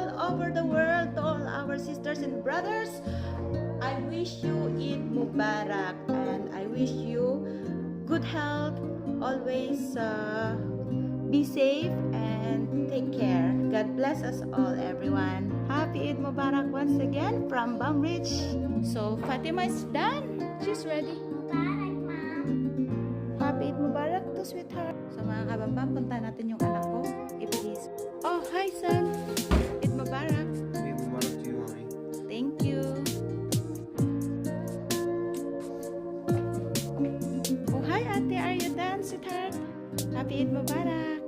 all over the world, to all our sisters and brothers, I wish you Eid Mubarak, and I wish you good health, always be safe and take care. God bless us all, everyone. Happy Eid Mubarak once again from Bamridge. So Fatima is done. She's ready. Happy Eid Mubarak to sweetheart. So mga kabambam, punta natin yung anak ko. Please. Oh, hi son. Eid Mubarak. Eid Mubarak to you, mommy. Thank you. Oh, hi ate. Are you done, sweetheart? Happy Eid Mubarak.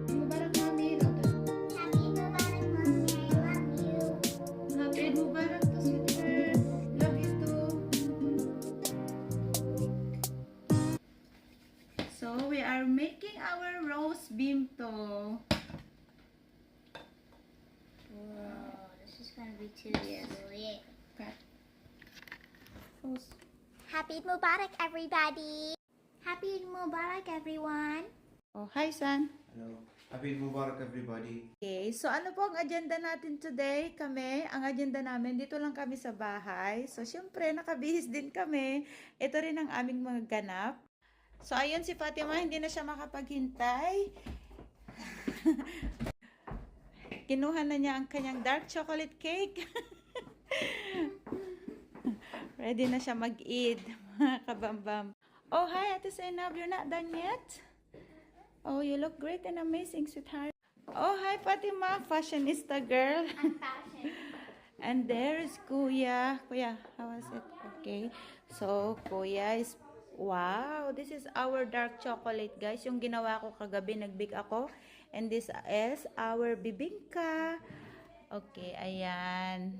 Mubarak, mommy. Happy Mubarak, Mommy. I love you. Happy Eid Mubarak to sweetheart. Love you too. So we are making our roast bimto. Whoa, this is gonna be too sweet. Okay. Roast. Happy Eid Mubarak, everybody. Happy Eid Mubarak, everyone. Oh, hi son. Hello. Happy Eid Mubarak, everybody. Okay, so ano po ang agenda natin today? Ang agenda namin, dito lang kami sa bahay. So, syempre, nakabihis din kami. Ito rin ang aming mga ganap. So, ayun si Fatima, hindi na siya makapaghintay. Kinuha na niya ang kanyang dark chocolate cake. Ready na siya mag-eat, mga kabambam. Oh, hi, Ate Zainab, you're not done yet? Oh, you look great and amazing, sweetheart. Oh, hi, Fatima, fashionista girl. I'm fashion. And there's Kuya. Kuya, how was it? Okay. So, Kuya is, wow, this is our dark chocolate, guys. Yung ginawa ko kagabi, nag-bake ako. And this is our bibingka. Okay, ayan.